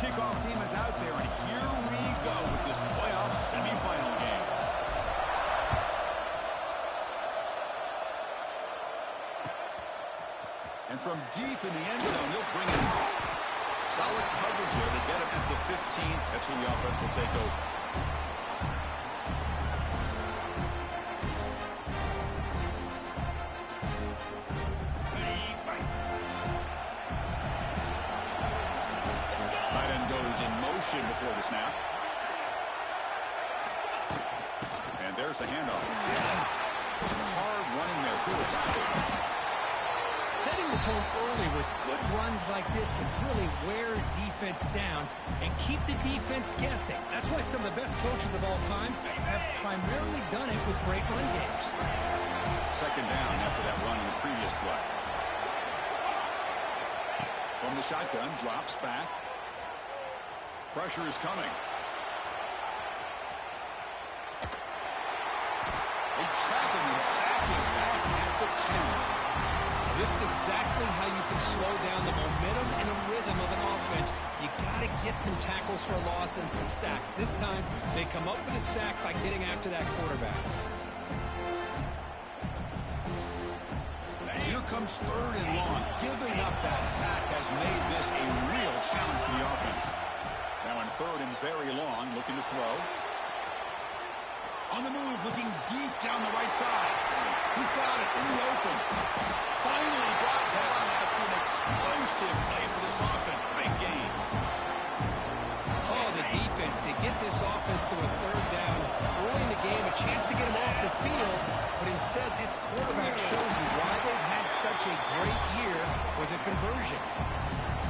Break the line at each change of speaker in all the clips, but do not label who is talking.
kickoff team is out there, and here we go with this playoff semifinal game. And from deep in the end zone, they'll bring it out. Solid coverage there. They get him at the 15. That's where the offense will take over. Tight end goes in motion before the snap. And there's the handoff. Some hard running there through the tackle.
Setting the tone early with good runs like this can really wear defense down and keep the defense guessing. That's why some of the best coaches of all time have primarily done it with great run games.
Second down after that run in the previous play. From the shotgun, drops back. Pressure is coming. They trap him and sack him back at the 10.
This is exactly how you can slow down the momentum and a rhythm of an offense. You got to get some tackles for a loss and some sacks. This time, they come up with a sack by getting after that quarterback.
Here comes third and long. Giving up that sack has made this a real challenge for the offense. Now in third and very long, looking to throw. On the move, looking deep down the right side. He's got it in the open. Finally brought down after an explosive play for this offense. Big game.
Oh, the defense. They get this offense to a third down. Early in the game, a chance to get him off the field. But instead, this quarterback shows you why they've had such a great year with a conversion.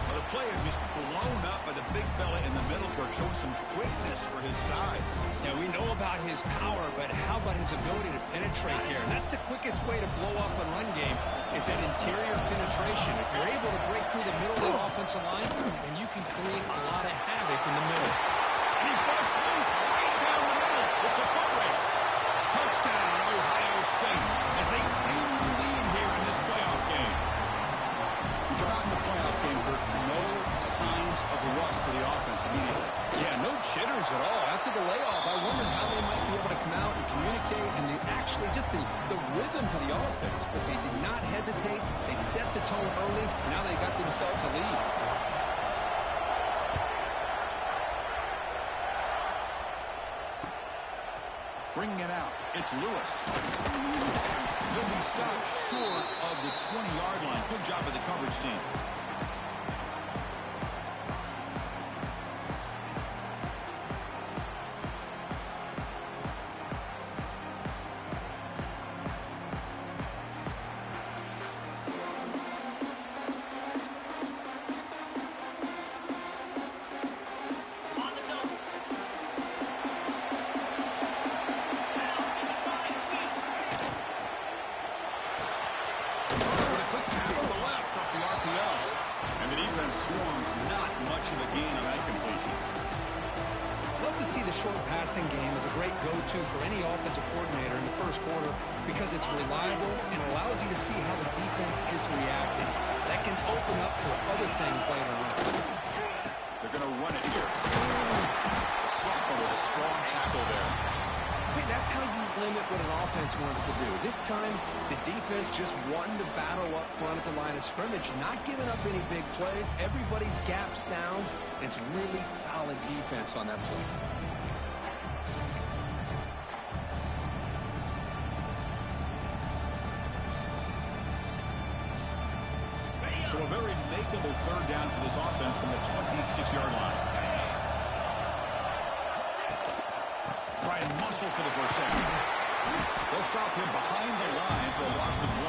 Well, the play is just blown up by the big fella in the middle, Kirk, showing some quickness for his size.
Yeah, we know about his power, but how about his ability to penetrate there? And that's the quickest way to blow up a run game is that interior penetration. If you're able to break through the middle of the offensive line, then you can create a lot of havoc in the middle.
And he busts loose right down the middle. It's a foot race. Touchdown, Ohio State, as they claim the lead here in this playoff game. We come out in the playoff game, Kirk, no signs of rust for the offense immediately.
Yeah, no jitters at all. After the layoff, I wondered how they might be able to come out and communicate and actually just the rhythm to the offense. But they did not hesitate. They set the tone early. Now they got themselves a lead.
Bringing it out, it's Lewis. He'll be stopped short of the 20-yard line. Good job of the coverage team. Swarms, not much of a gain on that completion.
Love to see the short passing game as a great go-to for any offensive coordinator in the first quarter because it's reliable and allows you to see how the defense is reacting. That can open up for other things later on.
They're going to run it here. Sopper with a strong tackle there.
See, that's how you limit what an offense wants to do. This time, the defense just won the battle up front at the line of scrimmage, not giving up any big plays. Everybody's gap sound. It's really solid defense on that play.
So a very makeable third down for this offense from the 26-yard line. Trying to muscle for the first down. They'll stop him behind the line for a loss of 1.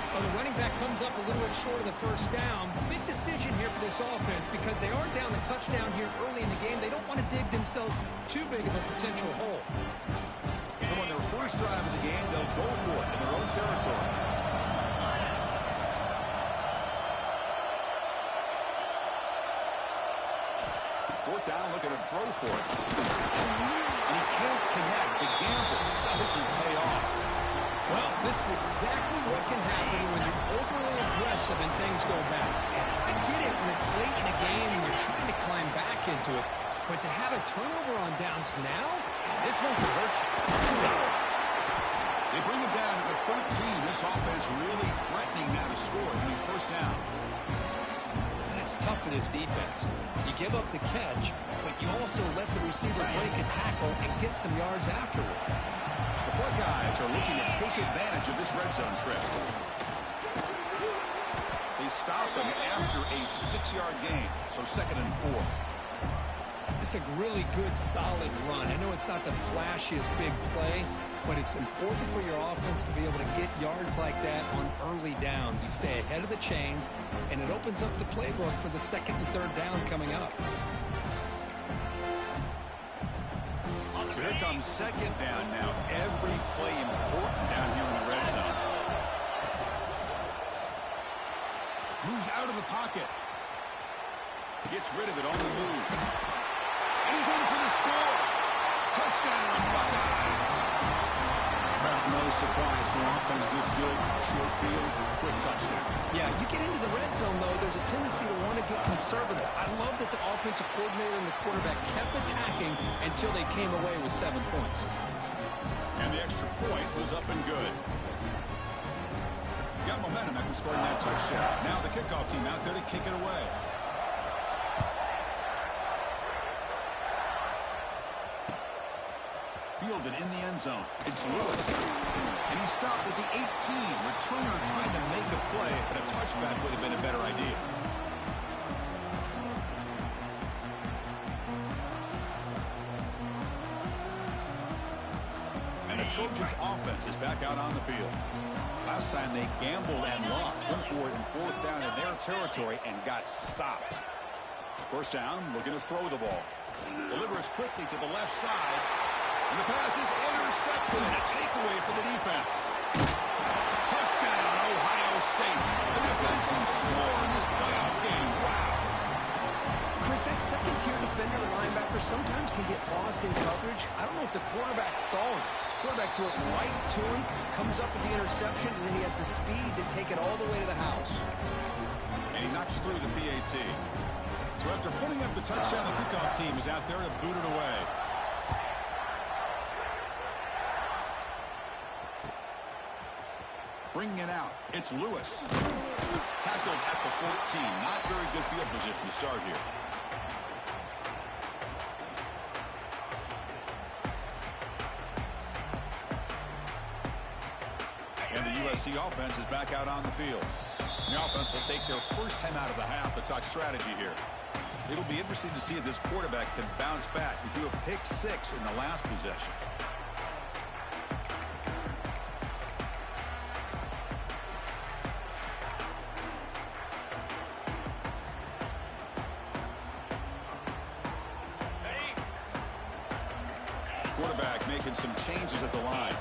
Well, the running back comes up a little bit short of the first down. Big decision here for this offense because they are down the touchdown here early in the game. They don't want to dig themselves too big of a potential hole.
So on their first drive of the game, they'll go for it in their own territory. Fourth down, looking to throw for it. And he can't connect. The gamble doesn't pay off.
Well, this is exactly what can happen when you're overly aggressive and things go bad. And I get it when it's late in the game and you're trying to it. But to have a turnover on downs now, this one could hurt you.
They bring him down at the 13. This offense really threatening now to score on the first down.
That's tough for this defense. You give up the catch, but you also let the receiver break a tackle and get some yards afterward.
The Buckeyes are looking to take advantage of this red zone trip. They stop them after a 6-yard gain, so 2nd and 4.
It's a really good, solid run. I know it's not the flashiest big play, but it's important for your offense to be able to get yards like that on early downs. You stay ahead of the chains, and it opens up the playbook for the 2nd and 3rd down coming up.
So here comes 2nd down now. Every play important down here in the red zone. Moves out of the pocket. Gets rid of it on the move. And he's in for the score. Touchdown, Buckeyes. Well, no surprise for offense this good. Short field, quick touchdown.
Yeah, you get into the red zone, though, there's a tendency to want to get conservative. I love that the offensive coordinator and the quarterback kept attacking until they came away with 7 points.
And the extra point was up and good. Got momentum after scoring that touchdown. Now the kickoff team out there to kick it away. Fielded in the end zone. It's Lewis. And he stopped with the 18. Returner trying to make a play, but a touchback would have been a better idea. And the Trojans offense is back out on the field. Last time they gambled and lost. Went for it in 4th down in their territory and got stopped. First down, looking to throw the ball. Delivers quickly to the left side. And the pass is intercepted. A takeaway for the defense. Touchdown, Ohio State. The defensive score in this playoff game. Wow.
Chris, that second-tier defender, the linebacker, sometimes can get lost in coverage. I don't know if the quarterback saw him. Quarterback threw it right to him, comes up with the interception, and then he has the speed to take it all the way to the house.
And he knocks through the PAT. So after putting up the touchdown, the kickoff team is out there to boot it away. Bringing it out, it's Lewis. Tackled at the 14. Not very good field position to start here. And the USC offense is back out on the field. The offense will take their first 10 out of the half to talk strategy here. It'll be interesting to see if this quarterback can bounce back. He threw a pick 6 in the last possession. Quarterback making some changes at the line.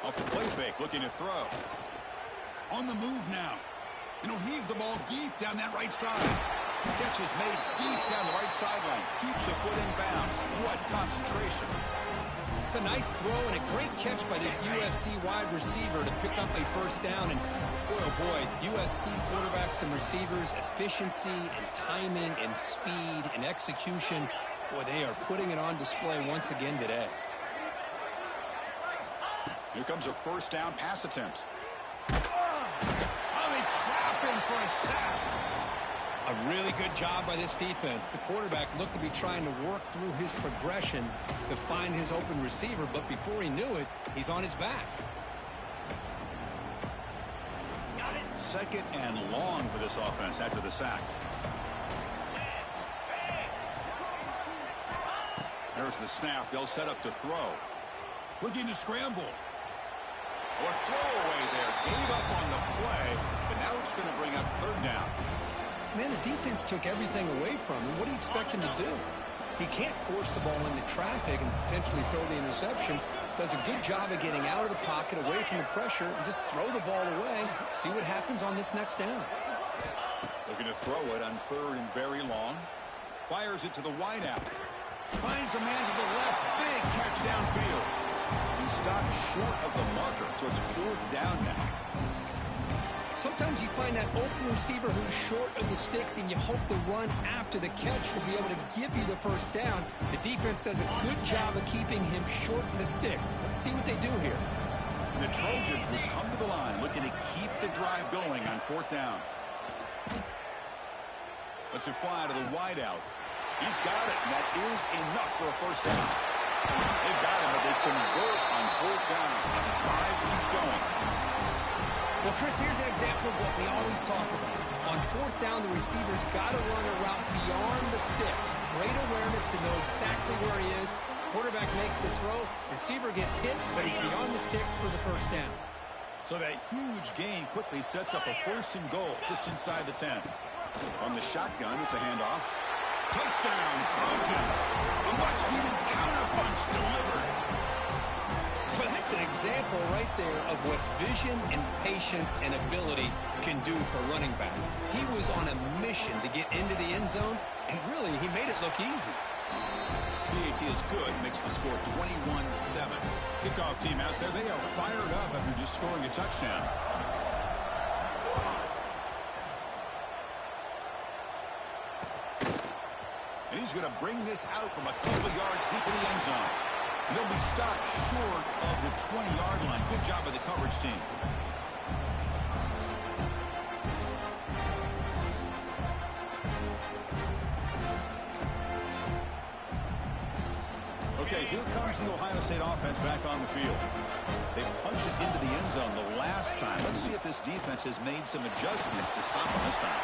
Off the play fake, looking to throw. On the move now. And he'll heave the ball deep down that right side. The catch is made deep down the right sideline. Keeps the foot in bounds. What concentration.
It's a nice throw and a great catch by this USC wide receiver to pick up a first down. And boy, oh boy, USC quarterbacks and receivers, efficiency and timing and speed and execution. Boy, they are putting it on display once again today.
Here comes a first down pass attempt. Oh, they trap him for a sack.
A really good job by this defense. The quarterback looked to be trying to work through his progressions to find his open receiver, but before he knew it, he's on his back.
2nd and long for this offense after the sack. There's the snap. They'll set up to throw. Looking to scramble. Or throwaway there. Gave up on the play, but now it's going to bring up 3rd down.
Man, the defense took everything away from him. What do you expect him to do? He can't force the ball into traffic and potentially throw the interception. Does a good job of getting out of the pocket, away from the pressure, and just throw the ball away. See what happens on this next down.
Looking to throw it on 3rd and very long. Fires it to the wideout. Finds a man to the left. Big catch downfield. He stopped short of the marker, so it's 4th down now.
Sometimes you find that open receiver who's short of the sticks, and you hope the run after the catch will be able to give you the first down. The defense does a good job of keeping him short of the sticks. Let's see what they do here.
The Trojans will come to the line looking to keep the drive going on 4th down. Let's it fly to the wideout. He's got it, and that is enough for a first down. They've got him, but they convert on 4th down, and the drive keeps going.
Well, Chris, here's an example of what we always talk about. On 4th down, the receiver's got to run a route beyond the sticks. Great awareness to know exactly where he is. Quarterback makes the throw. Receiver gets hit, but he's beyond the sticks for the first down.
So that huge gain quickly sets up a 1st and goal just inside the 10. On the shotgun, it's a handoff. Touchdown, Trojans. The much-needed counterpunch delivered.
Well, that's an example right there of what vision and patience and ability can do for running back. He was on a mission to get into the end zone, and really, he made it look easy.
PAT is good, makes the score 21-7. Kickoff team out there, they are fired up after just scoring a touchdown. And he's going to bring this out from a couple of yards deep in the end zone. And he'll be stopped short of the 20-yard line. Good job by the coverage team. Okay, here comes the Ohio State offense back on the field. They punched it into the end zone the last time. Let's see if this defense has made some adjustments to stop them this time.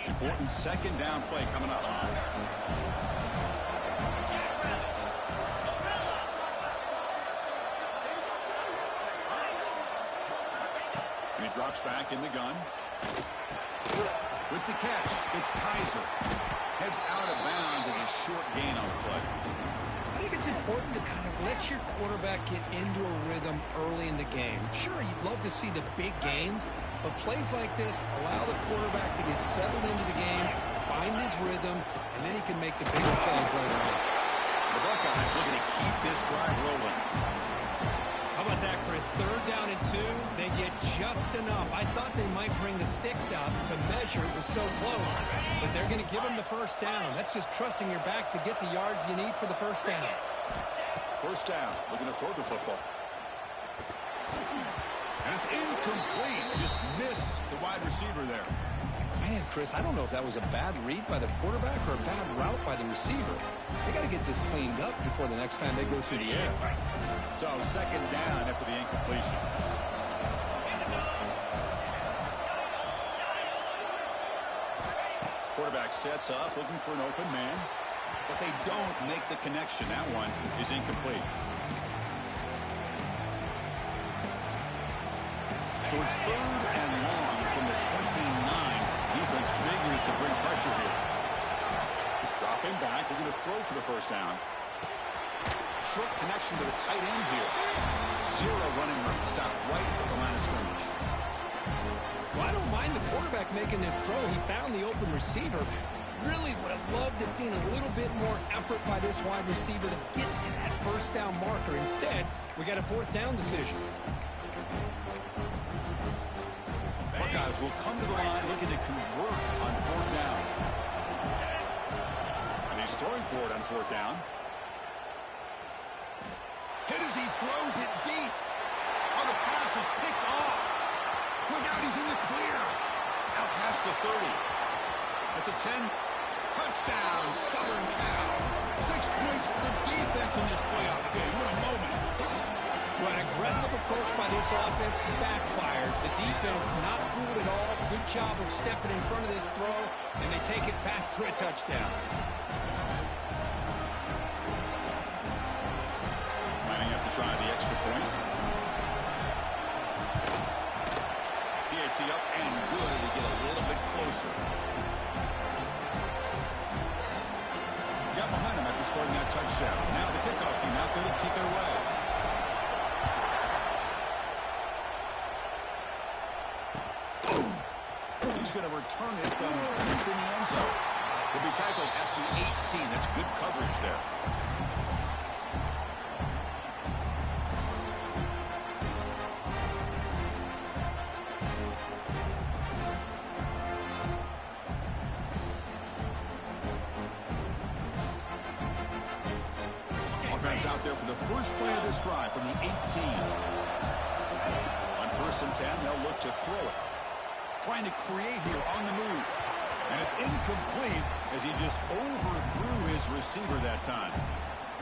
Important 2nd down play coming up. And he drops back in the gun. With the catch, it's Kaiser. Heads out of bounds as a short gain on the play.
I think it's important to kind of let your quarterback get into a rhythm early in the game. Sure, you'd love to see the big gains, but plays like this allow the quarterback to get settled into the game, find his rhythm, and then he can make the bigger plays later on.
The Buckeyes looking to keep this drive rolling.
How about that, Chris? 3rd down and 2. They get just enough. I thought they might bring the sticks out to measure. It was so close, but they're going to give him the first down. That's just trusting your back to get the yards you need for the first down.
First down, looking to throw the football. And it's incomplete. Just missed the wide receiver there.
Man, Chris, I don't know if that was a bad read by the quarterback or a bad route by the receiver. They got to get this cleaned up before the next time they go through the air.
So 2nd down after the incompletion. Quarterback sets up, looking for an open man. But they don't make the connection. That one is incomplete. So it's 3rd and long from the 29. Defense figures to bring pressure here. Dropping back, looking to throw for the first down. Short connection to the tight end here. 0 running room. Stop right at the line of scrimmage.
Well, I don't mind the quarterback making this throw. He found the open receiver. Really would have loved to seen a little bit more effort by this wide receiver to get to that first down marker. Instead, we got a 4th down decision.
Buckeyes will come to the line looking to convert on 4th down. And he's throwing for it on 4th down. Hit as he throws it deep. Oh, the pass is picked off. Look out, he's in the clear. Out past the 30. At the 10, touchdown, Southern Cal. 6 points for the defense in this playoff game. What a moment.
Well, an aggressive approach by this offense backfires. The defense not fooled at all. Good job of stepping in front of this throw, and they take it back for a touchdown.
Might have to try the extra point. PAT up and good to get a little bit closer. Got behind him after scoring that touchdown. Now the kickoff team out there to kick it away. he's going to return it from deep in the end zone. He'll be tackled at the 18. That's good coverage there. Offense out there for the first play of this drive from the 18. On 1st and 10, they'll look to throw it. Trying to create here on the move. And it's incomplete as he just overthrew his receiver that time.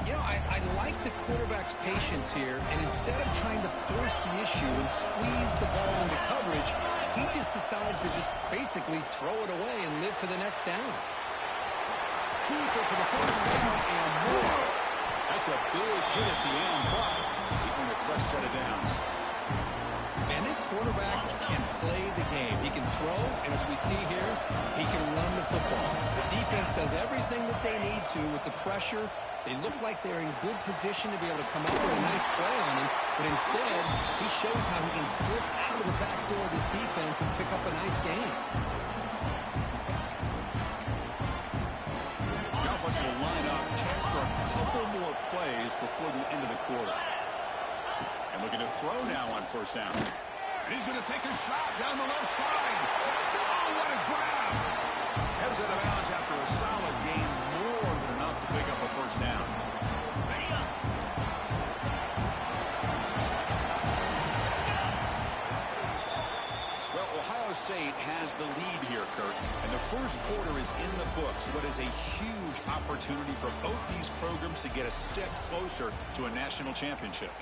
You know, I like the quarterback's patience here, and instead of trying to force the issue and squeeze the ball into coverage, he just decides to just basically throw it away and live for the next down.
Keeper for the first down and more. That's a big hit at the end, but keeping a fresh set of downs.
And this quarterback can play the game. He can throw, and as we see here, he can run the football. The defense does everything that they need to with the pressure. They look like they're in good position to be able to come up with a nice play on him, but instead, he shows how he can slip out of the back door of this defense and pick up a nice gain.
The offense will line up, chance for a couple more plays before the end of the quarter. And looking to throw now on 1st down. And he's going to take a shot down the left side. Oh, what a grab! Heads out of bounds after a solid gain, more than enough to pick up a 1st down. Well, Ohio State has the lead here, Kurt. And the first quarter is in the books. What is a huge opportunity for both these programs to get a step closer to a national championship.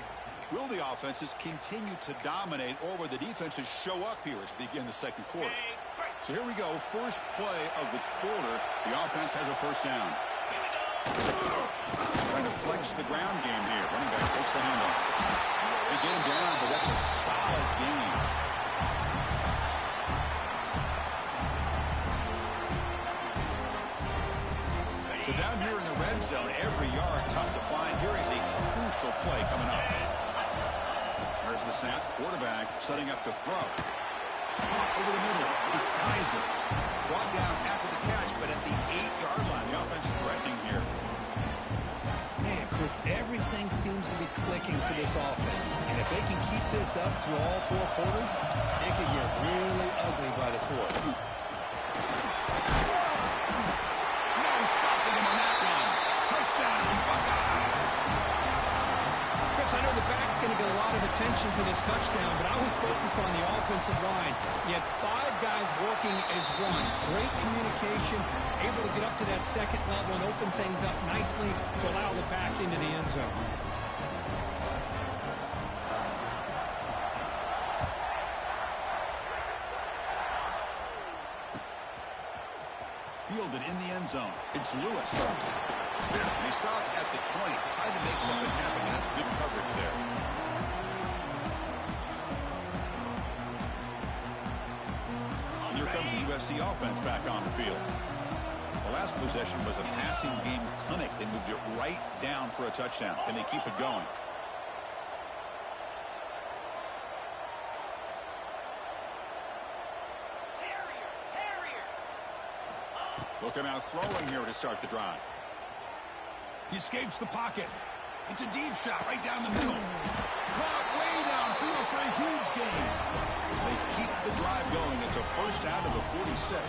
Will the offenses continue to dominate, or will the defenses show up here as we begin the second quarter? So here we go. First play of the quarter. The offense has a 1st down. Trying to flex the ground game here. Running back takes the handoff. They get him down, but that's a solid gain. So down here in the red zone, every yard tough to find. Here is a crucial play coming up. There's the snap. Quarterback setting up to throw. Pop over the middle. It's Kaiser. Brought down after the catch, but at the 8-yard line, the offense threatening here.
Man, Chris, everything seems to be clicking for this offense. And if they can keep this up through all 4 quarters, it could get really ugly by the 4th.
No stopping him on that one. Touchdown, Buckeyes.
I know the back's going to get a lot of attention for this touchdown, but I was focused on the offensive line. You had 5 guys working as one. Great communication, able to get up to that second level and open things up nicely to allow the back into the end zone.
Fielded in the end zone. It's Lewis. And he stopped at the 20. Tried to make something happen. That's good coverage there. And here comes the USC offense back on the field. The last possession was a passing game clinic. They moved it right down for a touchdown. Can they keep it going? Looking out throwing here to start the drive. He escapes the pocket. It's a deep shot right down the middle. Caught way downfield for a huge gain. They keep the drive going. It's a 1st down to the 46.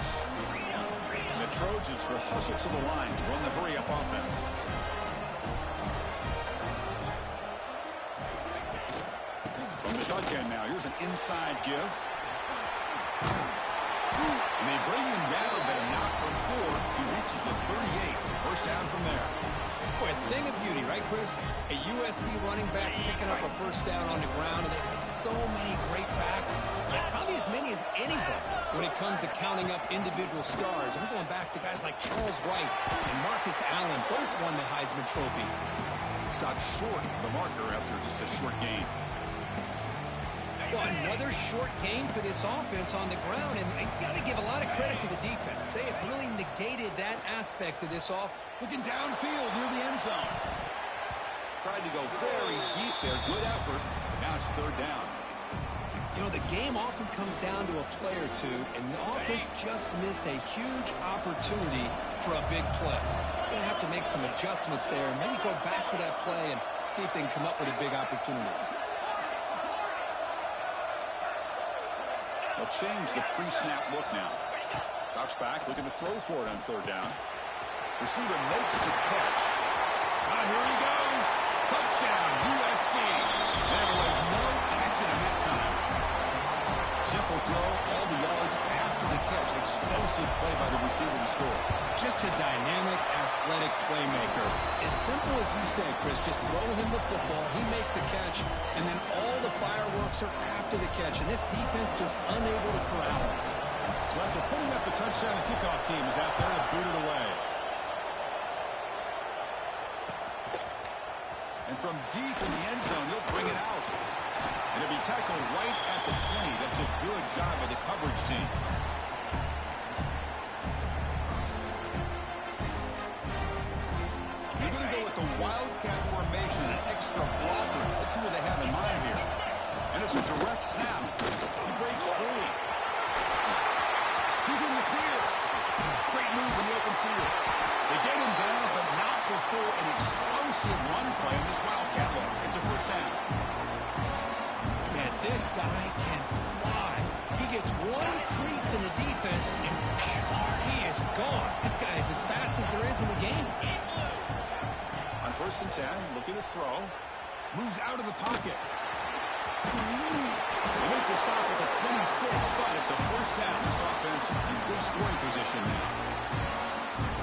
And the Trojans will hustle to the line to run the hurry-up offense. From the shotgun now, here's an inside give. And they bring him down, but not before he reaches the 38. 1st down from there.
Boy, a thing of beauty, right, Chris? A USC running back picking up a 1st down on the ground, and they've had so many great backs, like probably as many as anybody when it comes to counting up individual stars. I'm going back to guys like Charles White and Marcus Allen. Both won the Heisman Trophy.
Stopped short of the marker after just a short gain.
Well, another short game for this offense on the ground, and you got to give a lot of credit to the defense. They have really negated that aspect of this offense.
Looking downfield near the end zone. Tried to go very deep there. Good effort. Now it's 3rd down.
You know, the game often comes down to a play or two, and the offense just missed a huge opportunity for a big play. They're going to have to make some adjustments there and maybe go back to that play and see if they can come up with a big opportunity.
They'll change the pre-snap look now. Drops back, looking to throw for it on third down. Receiver makes the catch. Here he goes. Touchdown, USC. There was no catching him that time. Simple throw, all the yards after the catch. Explosive play by the receiver to score.
Just a dynamic, athletic playmaker. As simple as you say, Chris, just throw him the football, he makes a catch, and then all the fireworks are after the catch. And this defense just unable to corral him.
So after putting up the touchdown, the kickoff team is out there to boot it away. And from deep in the end zone, he'll bring it out. And it'll be tackled right at the 20. That's a good job by the coverage team. You're going to go with the wildcat formation, an extra blocker. Let's see what they have in mind here. And it's a direct snap. He breaks free. He's in the clear. Great move in the open field. They get him down, but not before an explosive run play in this wildcat look. It's a first down.
Man, this guy can fly. He gets one crease in the defense, and he is gone. This guy is as fast as there is in the game.
On 1st and 10, looking to throw. Moves out of the pocket. They make the stop at the 26, but it's a first down. This offense in good scoring position now.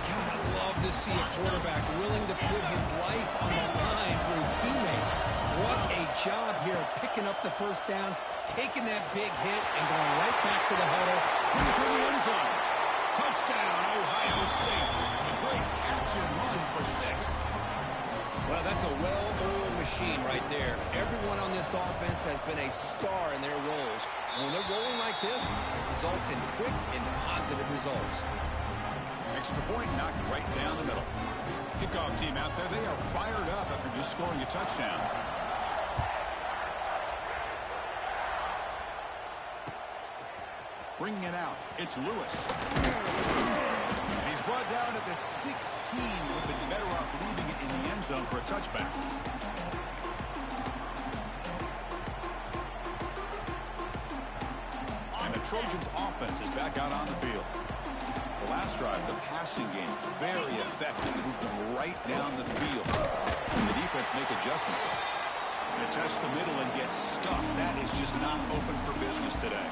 God, I love to see a quarterback willing to put his life on the line for his teammates. What a job here of picking up the first down, taking that big hit, and going right back to the huddle.
Into the end zone. Touchdown, Ohio State. A great catch and run for 6.
Well, that's a well-oiled machine right there. Everyone on this offense has been a star in their roles. And when they're rolling like this, it results in quick and positive results.
Extra point knocked right down the middle. Kickoff team out there, they are fired up after just scoring a touchdown. Bringing it out, it's Lewis. And he's brought down at the 16. Would have been better off leaving it in the end zone for a touchback. And the Trojans' offense is back out on the field. The last drive, the passing game, very effective. Moved them right down the field. And the defense make adjustments. They test the middle and get stuck. That is just not open for business today.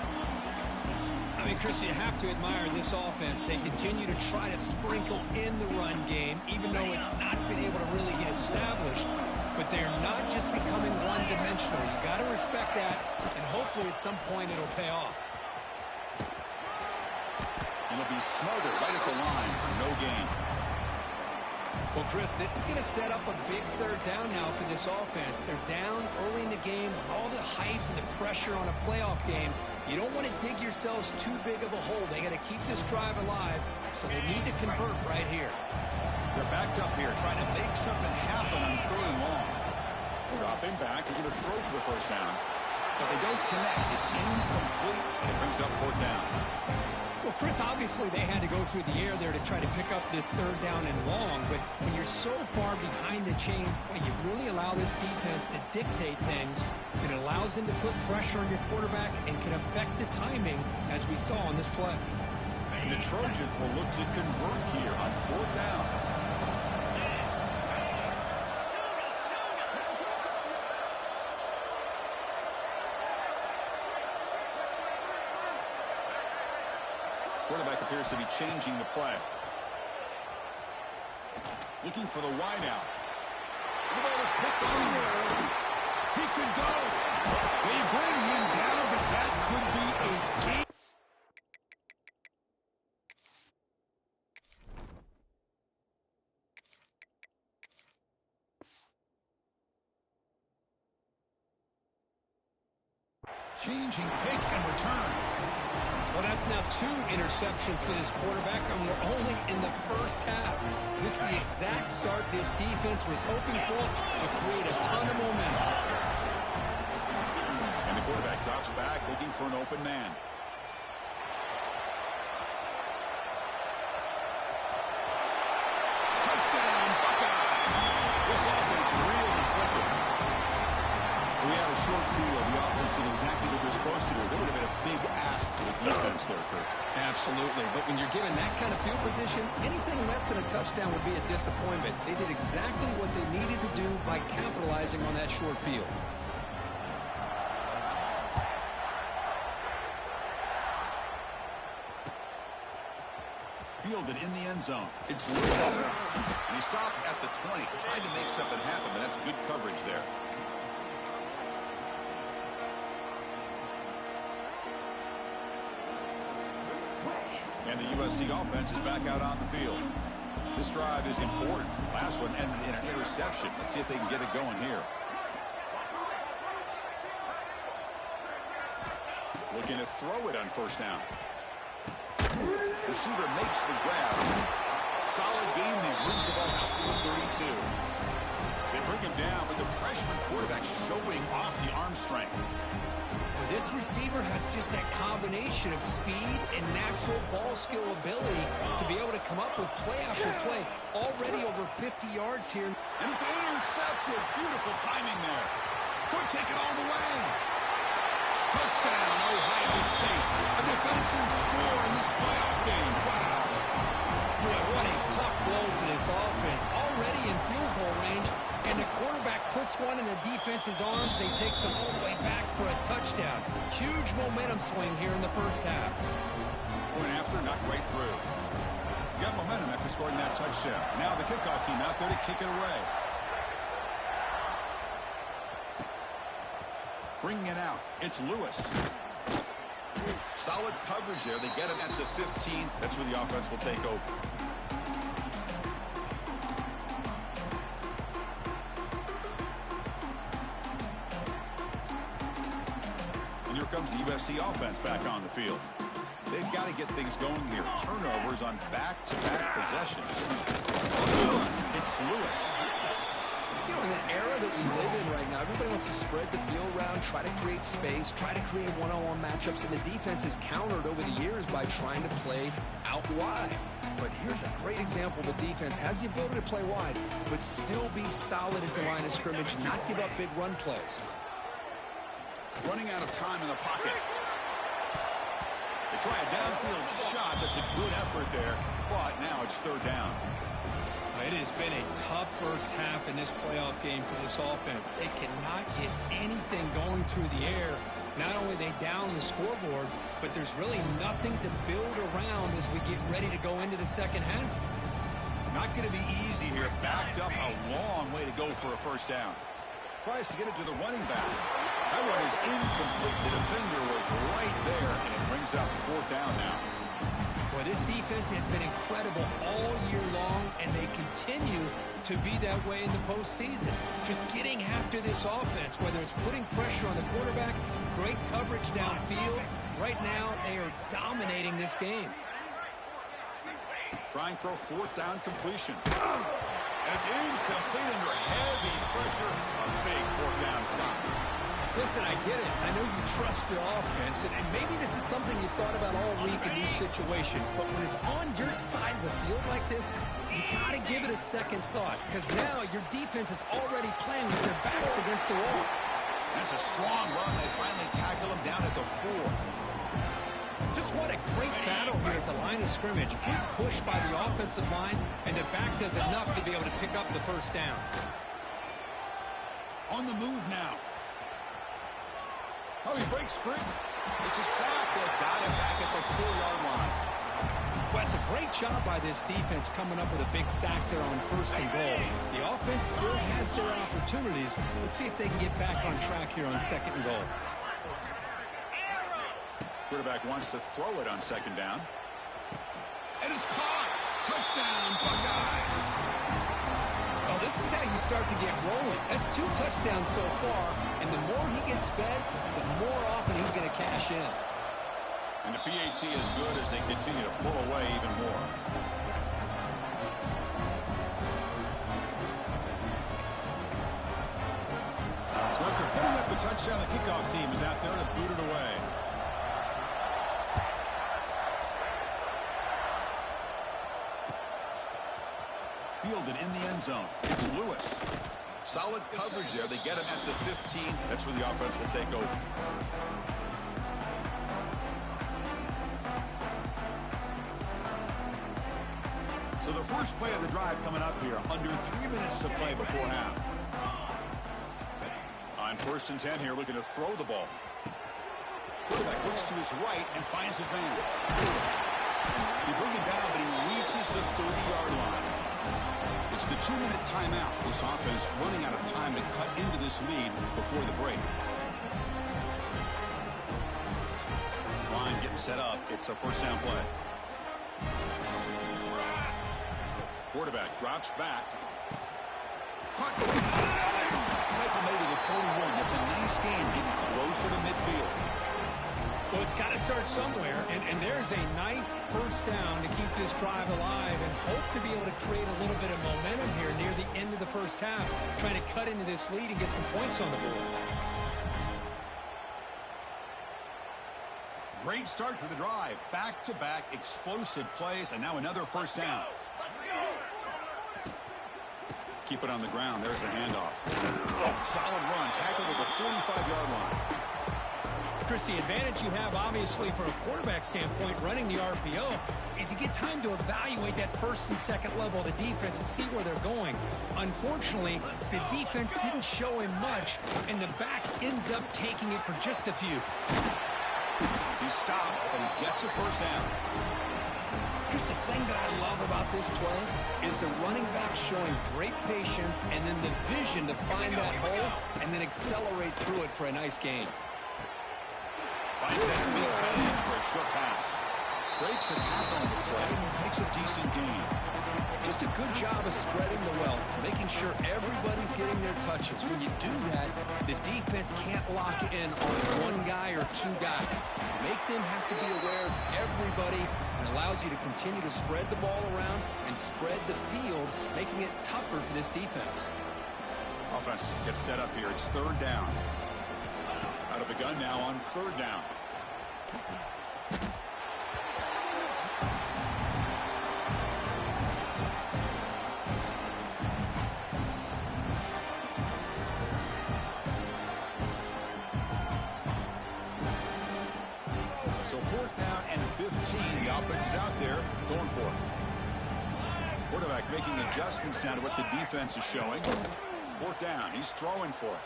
I mean, Chris, you have to admire this offense. They continue to try to sprinkle in the run game, even though it's not been able to really get established. But they're not just becoming one-dimensional. You got to respect that, and hopefully at some point it'll pay off.
And it'll be smothered right at the line for no gain.
Well, Chris, this is going to set up a big third down now for this offense. They're down early in the game, all the hype and the pressure on a playoff game. You don't want to dig yourselves too big of a hole. They got to keep this drive alive, so they need to convert right here.
They're backed up here, trying to make something happen on 3rd and long. Dropping back, they're going to throw for the first down. But they don't connect. It's incomplete, and it brings up 4th down.
Well, Chris, obviously they had to go through the air there to try to pick up this 3rd down and long, but when you're so far behind the chains, boy, you really allow this defense to dictate things. It allows them to put pressure on your quarterback and can affect the timing, as we saw on this play.
And the Trojans will look to convert here on 4th down. Quarterback appears to be changing the play. Looking for the wide out. The ball is picked up. He could go. They bring him down, but that could be a game. Changing pick and return.
Well, that's now 2 interceptions for this quarterback, and we're only in the first half. This is the exact start this defense was hoping for to create a ton of momentum.
And the quarterback drops drops back looking for an open man. Touchdown, Buckeyes! This offense really clicking. We had a short field. The offense did exactly what they're supposed to do. That would have been a big ask for the defense there, Kurt.
Absolutely. But when you're given that kind of field position, anything less than a touchdown would be a disappointment. They did exactly what they needed to do by capitalizing on that short field.
Fielded in the end zone. It's Lewis. And he stopped at the 20. Tried to make something happen, but that's good coverage there. And the USC offense is back out on the field. This drive is important. Last one ended in an interception. Let's see if they can get it going here. Looking to throw it on first down. Receiver makes the grab. Solid game there. Moves the ball out to the 32. They bring him down, but the freshman quarterback showing off the arm strength.
This receiver has just that combination of speed and natural ball skill ability to be able to come up with play after play. Already over 50 yards here.
And it's intercepted. Beautiful timing there. Could take it all the way. Touchdown, Ohio State. A defensive score in this playoff game. Wow.
Boy, what a tough blow for this offense. Already in field goal range, and the quarterback puts one in the defense's arms. They take some all the way back for a touchdown. Huge momentum swing here in the first half.
Point after, not quite through. Got momentum after scoring that touchdown. Now the kickoff team out there to kick it away. Bringing it out, it's Lewis. Solid coverage there. They get him at the 15. That's where the offense will take over. And here comes the USC offense back on the field. They've got to get things going here. Turnovers on back-to-back possessions. It's Lewis.
You know, in the era that we live in right now, everybody wants to spread the field around, try to create space, try to create one-on-one matchups, and the defense has countered over the years by trying to play out wide. But here's a great example. The defense has the ability to play wide, but still be solid at the line of scrimmage, not give up big run plays.
Running out of time in the pocket. They try a downfield shot. That's a good effort there, but now it's third down.
It has been a tough first half in this playoff game for this offense. They cannot get anything going through the air. Not only are they down the scoreboard, but there's really nothing to build around as we get ready to go into the second half.
Not going to be easy here. Backed up a long way to go for a first down. Tries to get it to the running back. That one is incomplete. The defender was right there, and it brings up fourth down now.
Boy, this defense has been incredible all year long, and they continue to be that way in the postseason. Just getting after this offense, whether it's putting pressure on the quarterback, great coverage downfield. Right now, they are dominating this game.
Trying for a fourth down completion. And it's incomplete under heavy pressure. A big fourth down stop.
Listen, I get it. I know you trust your offense, and maybe this is something you thought about all week in these situations, but when it's on your side of the field like this, you got to give it a second thought, because now your defense is already playing with their backs against the wall.
That's a strong run. They finally tackle him down at the 4.
Just what a great battle here at the line of scrimmage. Good push by the offensive line, and the back does enough to be able to pick up the first down.
On the move now. Oh, he breaks free. It's a sack. They got him back at the 4-yard line.
Well, it's a great job by this defense coming up with a big sack there on first and goal. The offense still has their opportunities. Let's see if they can get back on track here on second and goal.
Quarterback wants to throw it on second down. And it's caught. Touchdown, Buckeyes.
Well, this is how you start to get rolling. That's 2 touchdowns so far, and the more he gets fed, the more often he's going to cash in.
And the PAT is good as they continue to pull away even more. So after putting up a touchdown. The kickoff team is out there to boot it away. Fielded in the end zone. It's Lewis. Solid coverage there. They get him at the 15. That's where the offense will take over. So the first play of the drive coming up here. Under 3 minutes to play before half. On 1st and 10 here, looking to throw the ball. Quarterback looks to his right and finds his man. He brings it down, but he reaches the 30-yard line. It's the 2-minute timeout. This offense running out of time to cut into this lead before the break. This line getting set up. It's a first down play. Quarterback drops back. Tackle made to the 41. That's a nice game, getting closer to midfield.
Well, it's got to start somewhere, and there's a nice first down to keep this drive alive and hope to be able to create a little bit of momentum here near the end of the first half, trying to cut into this lead and get some points on the board.
Great start for the drive. Back-to-back explosive plays, and now another first down. Keep it on the ground. There's the handoff. Solid run. Tackled at the 45-yard line.
Chris, the advantage you have, obviously, from a quarterback standpoint, running the RPO, is you get time to evaluate that first and second level of the defense and see where they're going. Unfortunately, the defense didn't show him much, and the back ends up taking it for just a few.
He stopped, but he gets a first down.
Here's the thing that I love about this play is the running back showing great patience and then the vision to find that hole and then accelerate through it for a nice gain.
Finds that big tight end for a short pass. Breaks a tackle on the play. Makes a decent gain.
Just a good job of spreading the wealth, making sure everybody's getting their touches. When you do that, the defense can't lock in on one guy or two guys. Make them have to be aware of everybody, and allows you to continue to spread the ball around and spread the field, making it tougher for this defense.
Offense gets set up here. It's 3rd down. Out of the gun now on 3rd down. So 4th down and 15. The offense is out there going for it. Quarterback making adjustments down to what the defense is showing. 4th down. He's throwing for it.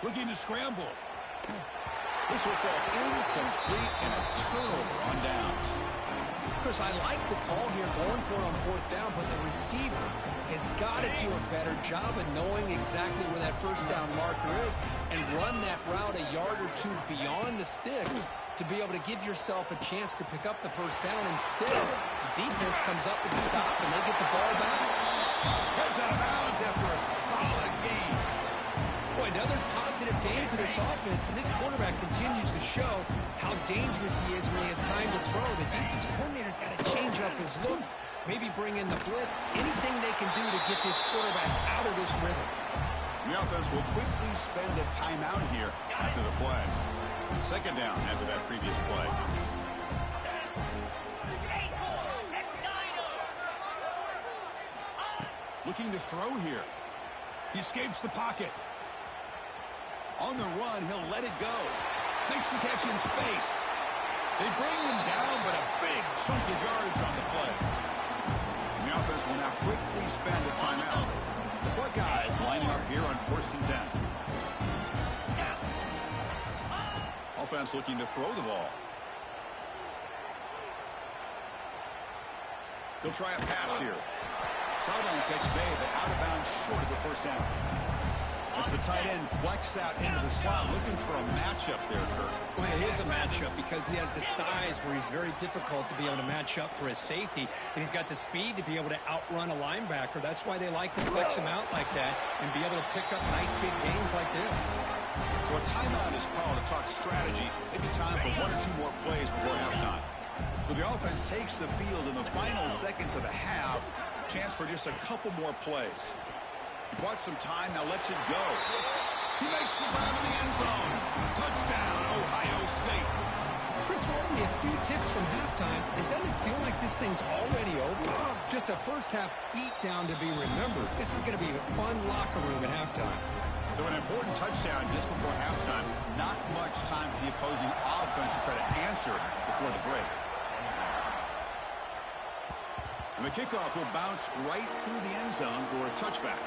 Looking to scramble. This football incomplete and a turnover on downs.
Chris, I like the call here going for it on 4th down, but the receiver has got to do a better job of knowing exactly where that first down marker is and run that route a yard or two beyond the sticks to be able to give yourself a chance to pick up the first down. Instead, the defense comes up with a stop and they get the ball back.
Heads out of bounds after a solid game.
Boy, another positive game for this offense, and this quarterback continues to show how dangerous he is when he has time to throw. The defensive coordinator's got to change up his looks, maybe bring in the blitz, anything they can do to get this quarterback out of this rhythm.
The offense will quickly spend a timeout here after the play. 2nd down after that previous play. Looking to throw here. He escapes the pocket. On the run, he'll let it go. Makes the catch in space. They bring him down, but a big chunk of yardage on the play. And the offense will now quickly spend a timeout. The Buckeyes lining up here on 1st and 10. Offense looking to throw the ball. He'll try a pass here. Sideline catch made, but out of bounds short of the first down. As the tight end flex out into the slot, looking for a matchup there, Kirk.
Well, it is a matchup because he has the size where he's very difficult to be able to match up for his safety, and he's got the speed to be able to outrun a linebacker. That's why they like to flex him out like that and be able to pick up nice big gains like this.
So a timeout is called to talk strategy. Maybe time for 1 or 2 more plays before halftime. So the offense takes the field in the final seconds of the half. Chance for just a couple more plays. He bought some time, now lets it go. He makes the grab in the end zone. Touchdown, Ohio State.
Chris, we're only a few ticks from halftime. It doesn't feel like this thing's already over. Just a first-half beatdown to be remembered. This is going to be a fun locker room at halftime.
So an important touchdown just before halftime. Not much time for the opposing offense to try to answer before the break. And the kickoff will bounce right through the end zone for a touchback.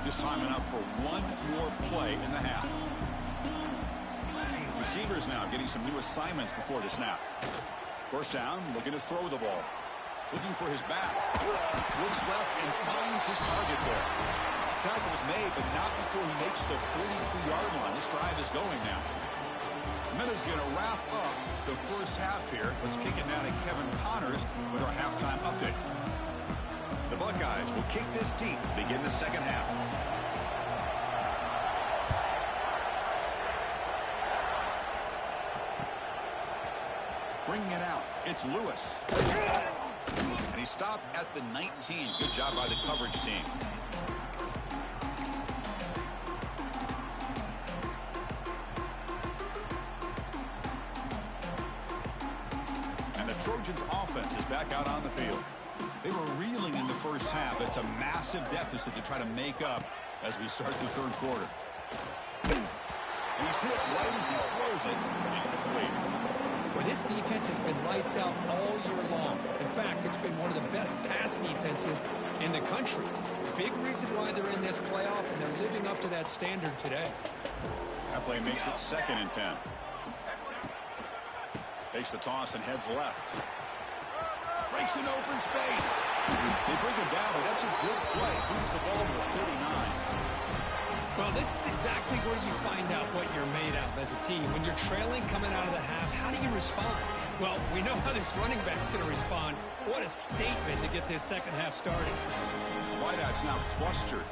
Just time enough for one more play in the half. Receivers now getting some new assignments before the snap. First down, looking to throw the ball. Looking for his back. Looks left and finds his target there. Tackle's made, but not before he makes the 43-yard line. This drive is going now. Miller's going to wrap up the first half here. Let's kick it now to Kevin Connors with our halftime update. The Buckeyes will kick this deep, begin the second half. Bringing it out, it's Lewis. And he stopped at the 19. Good job by the coverage team. And the Trojans' offense is back out on the field. They were reeling in the first half. It's a massive deficit to try to make up as we start the third quarter. And he's hit right as he throws it. Incomplete.
Well, this defense has been lights out all year long. In fact, it's been one of the best pass defenses in the country. Big reason why they're in this playoff, and they're living up to that standard today.
That play makes it 2nd and 10. Takes the toss and heads left. Breaks an open space. They bring him down, but that's a good play. Moves the ball to the 39.
Well, this is exactly where you find out what you're made of as a team. When you're trailing coming out of the half, how do you respond? Well, we know how this running back's going to respond. What a statement to get this second half started.
Wideout's now flustered.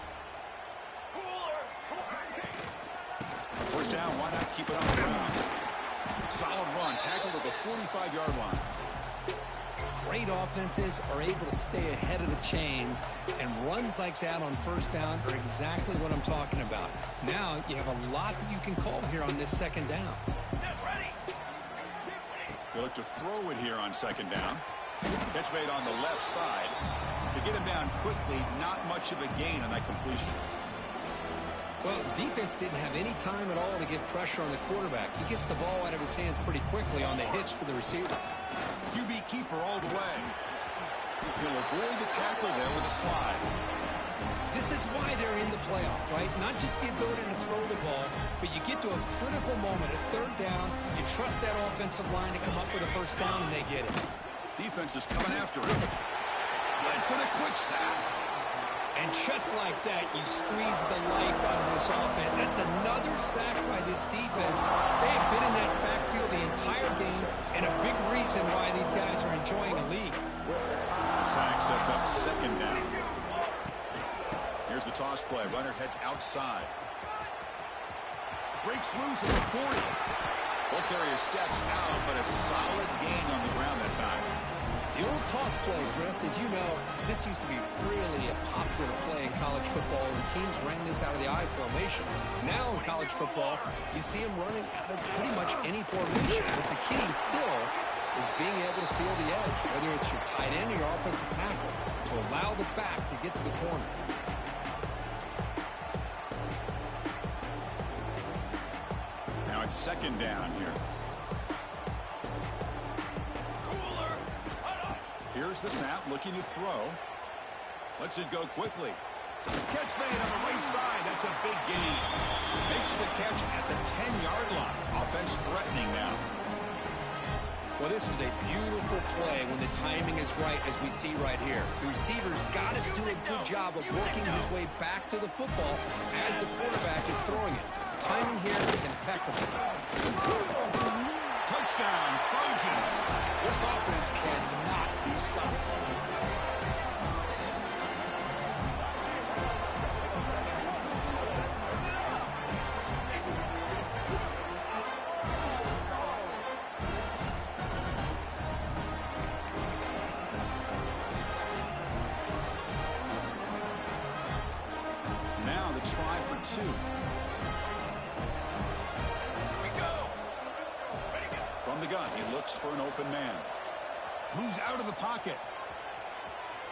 First down, why not keep it on the ground? Solid run, tackled at the 45-yard line.
Great offenses are able to stay ahead of the chains, and runs like that on first down are exactly what I'm talking about. Now you have a lot that you can call here on this second down.
They look to throw it here on second down. Catch made on the left side. To get him down quickly, not much of a gain on that completion.
Well, defense didn't have any time at all to get pressure on the quarterback. He gets the ball out of his hands pretty quickly on the hitch to the receiver.
QB keeper all the way. He'll avoid the tackle there with a slide.
This is why they're in the playoff, right? Not just the ability to throw the ball, but you get to a critical moment, a third down, you trust that offensive line to come up with a first down, and they get it.
Defense is coming after him. Blitz and a quick sack.
And just like that, you squeeze the life out of this offense. That's another sack by this defense. They have been in that backfield the entire game, and a big reason why these guys are enjoying a lead.
Sack sets up second down. Here's the toss play. Runner heads outside. Breaks loose at the 40. Ball carrier steps out, but a solid gain on the ground that time.
The old toss play, Chris, as you know, this used to be really a popular play in college football, and teams ran this out of the I formation. Now in college football, you see them running out of pretty much any formation, but the key still is being able to seal the edge, whether it's your tight end or your offensive tackle, to allow the back to get to the corner.
Now it's second down here. Here's the snap, looking to throw. Lets it go quickly. Catch made on the right side. That's a big gain. Makes the catch at the 10-yard line. Offense threatening now.
Well, this was a beautiful play when the timing is right, as we see right here. The receiver's got to do a good job of working his way back to the football as the quarterback is throwing it. The timing here is impeccable.
Touchdown, Trojans. This offense cannot be stopped. with a try for 2. From the gun, he looks for an open man. Moves out of the pocket.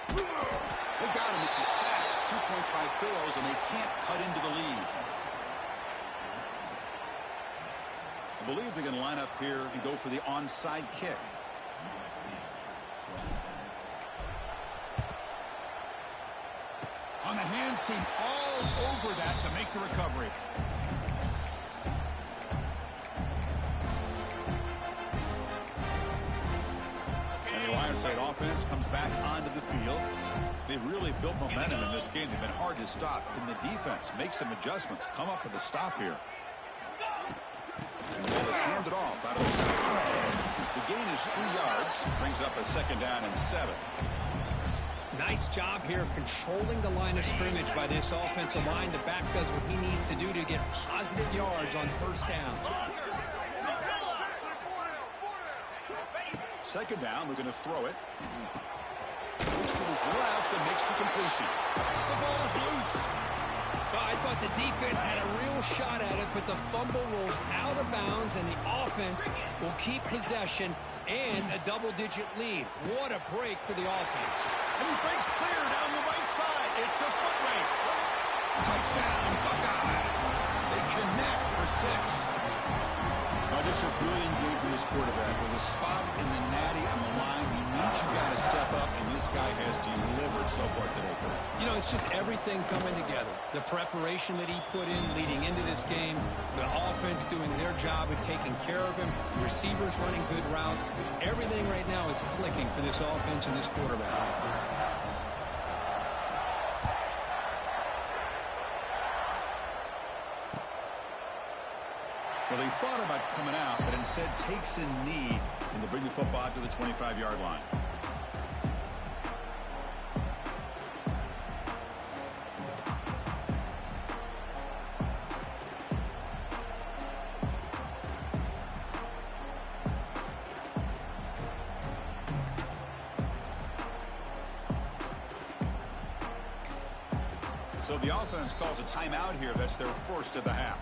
They got him. It's a sack. 2-point try fails, and they can't cut into the lead. I believe they're going to line up here and go for the onside kick. On the hands team, all over that to make the recovery. And the Ohio State offense comes back onto the field. They've really built momentum in this game. They've been hard to stop. Can the defense make some adjustments, come up with a stop here? And the ball is handed off out of the shotgun. The gain is 3 yards, brings up a 2nd down and 7.
Nice job here of controlling the line of scrimmage by this offensive line. The back does what he needs to do to get positive yards on 1st down.
2nd down, we're going to throw it. Looks to his left and makes the completion. The ball is loose.
Well, I thought the defense had a real shot at it, but the fumble rolls out of bounds, and the offense will keep possession and a double-digit lead. What a break for the offense.
And he breaks clear down the right side. It's a foot race. Touchdown, Buckeyes. They connect for 6. Just a brilliant game for this quarterback. With a spot in the natty on the line, he needs you got to step up, and this guy has delivered so far today.
You know, it's just everything coming together. The preparation that he put in leading into this game, the offense doing their job at taking care of him, receivers running good routes. Everything right now is clicking for this offense and this quarterback.
Well, they thought about coming out, but instead takes a knee and to bring the football to the 25-yard line. So the offense calls a timeout here. That's their first of the half.